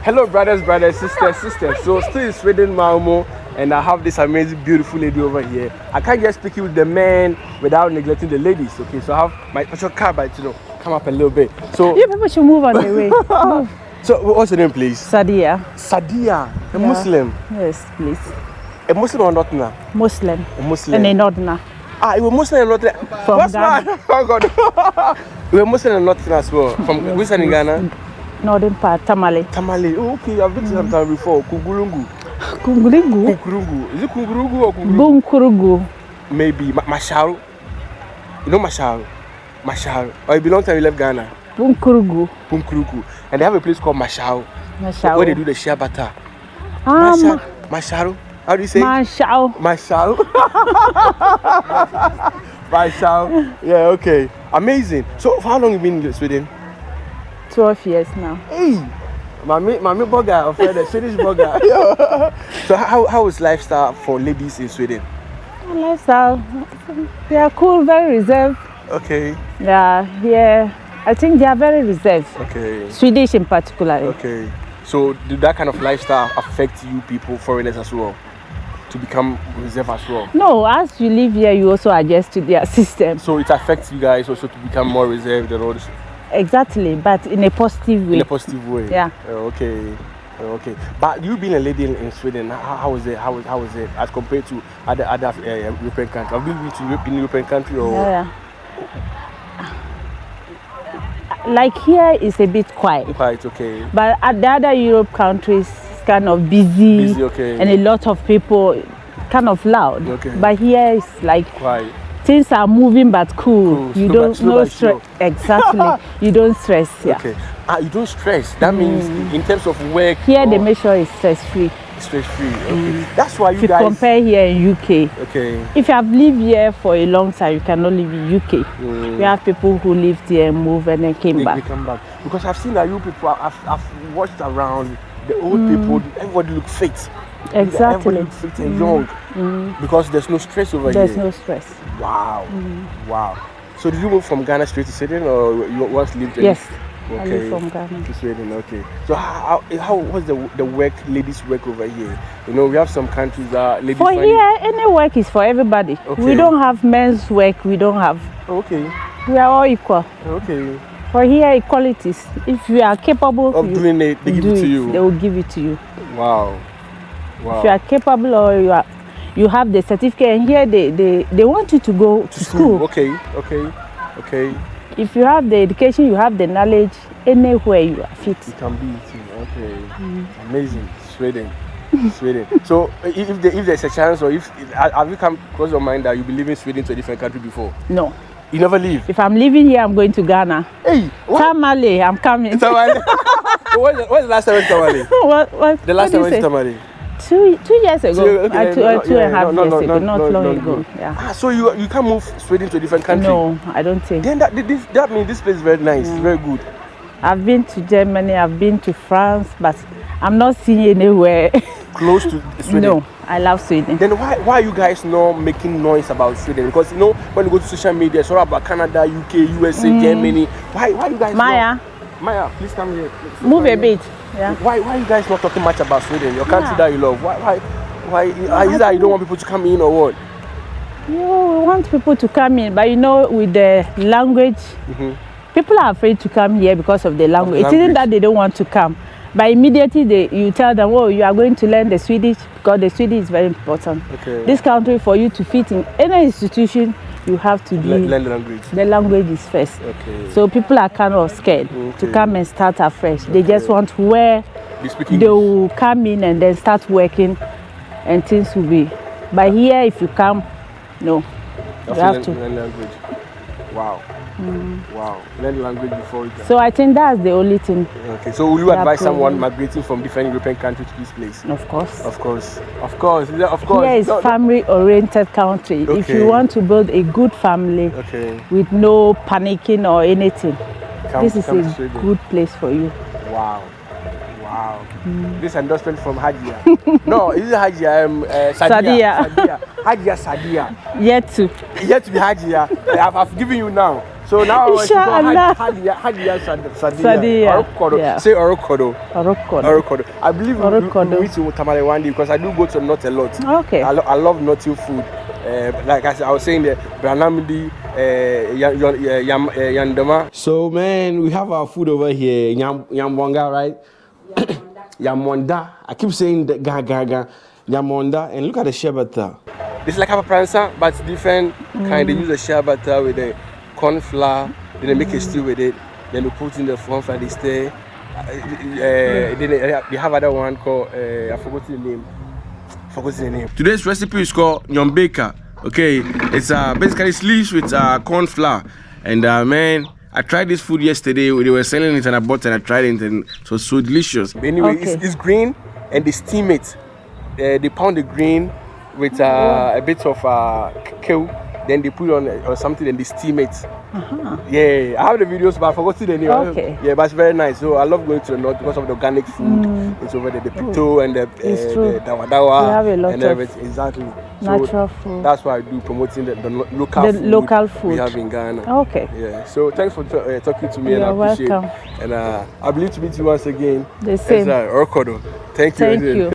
Hello, brothers, sisters. So, still in Sweden, Malmo, and I have this amazing, beautiful lady over here. I can't just speak with the men without neglecting the ladies. Okay, so I have my car, but come up a little bit. So you people should move on the way. Move. So, what's your name, please? Sadia. Sadia, a Muslim. Yes, please. A Muslim or not now? Muslim. A Muslim. And a Northerner. Ah, you were Muslim and not from what's Ghana. That? Oh God. You were Muslim and not as well. From yes, which in Ghana? Northern part, Tamale. Tamale. Oh, okay, I've been to some time before. Kungurungu. Kungurungu? Kungurungu. Is it Kungurungu or Kungurungu? Bunkurugu. Maybe. Mashao. You know Mashao? Mashao. Or you belong to you left Ghana? Bunkurugu. Bunkurugu. And they have a place called Mashao. Mashao. Where they do the shea butter. Mashao. How do you say? Mashao. Mashao. Mashao. Yeah, okay. Amazing. So, for how long have you been in Sweden? 12 years now. Hey, my burger, of the Swedish burger. So, how is lifestyle for ladies in Sweden? Lifestyle, they are cool, very reserved. Okay. Yeah. I think they are very reserved. Okay. Swedish in particular. Okay. So, did that kind of lifestyle affect you people, foreigners as well? To become reserved as well? No, as you live here, you also adjust to their system. So it affects you guys also to become more reserved and all this? Exactly, but in a positive way. In a positive way? Yeah. Okay. But you being a lady in Sweden, how is it? How is it as compared to other European countries? Have you been to European country or? Yeah. Like here is a bit quiet. Quiet, okay. But at the other Europe countries, it's kind of busy, okay. And a lot of people, kind of loud. Okay. But here it's like quiet. Things are moving but cool. You don't stress. Exactly. You don't stress. Yeah. Okay. You don't stress. That means in terms of work. Here they make sure it's stress free. Stress free. Okay. That's why you if guys. You compare here in UK. Okay. If you have lived here for a long time, you cannot live in UK. We have people who lived here and moved and then came back. They come back because I've seen that you people. I've watched around the old people. Everybody looks fit. Exactly. Everybody looks fit and young because there's no stress over here. There's no stress. Wow. Wow. So did you move from Ghana straight to Sweden, or you once lived in? Yes. Okay. I live from Ghana to Sweden. Okay. So how was the ladies' work over here? You know, we have some countries that ladies. For here, any work is for everybody. Okay. We don't have men's work. We don't have. Okay. We are all equal. Okay. For here, equalities. If you are capable of doing it, they give it to you. They will give it to you. Wow. If you are capable or you have the certificate, and here they want you to go to school. Okay. If you have the education, you have the knowledge, anywhere you are fit. You can be too. Okay. Amazing. Sweden. So if there's a chance, or have you come across your mind that you'll be leaving Sweden to a different country before? No. You never leave? If I'm leaving here, I'm going to Ghana. Hey, what? Tamale, I'm coming. Tamale. When's the last time you went to Tamale? What? The last time you went to Tamale? 2 years ago. Okay. 2.5 years ago, not long ago. Yeah. So you can't move Sweden to a different country? No, I don't think. Then that means this place is very nice, very good. I've been to Germany, I've been to France, but I'm not seeing anywhere close to Sweden. No, I love Sweden. Then why are you guys not making noise about Sweden? Because when you go to social media, it's all about Canada, UK, USA, Germany. Why you guys? Maya, please come here. Move a bit. Yeah. Why you guys not talking much about Sweden? Your country that you love. Why is that you don't want people to come in or what? We want people to come in, but with the language, people are afraid to come here because of the language. It isn't that they don't want to come, but immediately you tell them, oh, you are going to learn the Swedish because the Swedish is very important. Okay. This country, for you to fit in any institution, you have to learn the language. The language is first. Okay. So people are kind of scared to come and start afresh. They just want where they will come in and then start working and things will be. But here, if you come, no, you have to learn language. Wow. Wow. Learn language before you can. So I think that's the only thing. Okay. So will you advise someone migrating from different European countries to this place? Of course. Of course. Here is family-oriented country. Okay. If you want to build a good family with no panicking or anything, this is a good place for you. Wow. This endorsement from Hajia. No, is it Hajia? Sadia. Hajia Sadia. Yet to be Hajia. I've given you now. So now, Inshallah. how do you answer Sadia. Yeah. Say Orokodo. Orokodo. I believe we meet in Tamale one day because I do go to North a lot. Okay. I love Northern food. Like I was saying, the Branamdi, Yandama. So man, we have our food over here, Yambonga, right? Yamonda. I keep saying the gaga, Yamonda, and look at the sherbata. It's like a prancer, but it's different kind. They use the sherbata with the corn flour, then they make a stew with it, then they put in the corn flour, they stir. Then they have another one called I forgot the name. Today's recipe is called nyombeka. Okay, it's basically sleeves with corn flour, and man, I tried this food yesterday. They were selling it and I bought it and I tried it and it was so delicious. But anyway, it's green and they steam it. They pound the green with a bit of kale, then they put on or something and they steam it. Yeah, I have the videos, but I forgot the name. Okay. Yeah, but it's very nice. So I love going to the north because of the organic food. It's over there, the pito and the dawadawa and everything. Exactly. Natural food. That's why I do promoting the local food we have in Ghana. Okay. Yeah. So thanks for talking to me. You're and I appreciate welcome. it. And I believe to meet you once again. The same. Orokodo. Thank you. Thank you.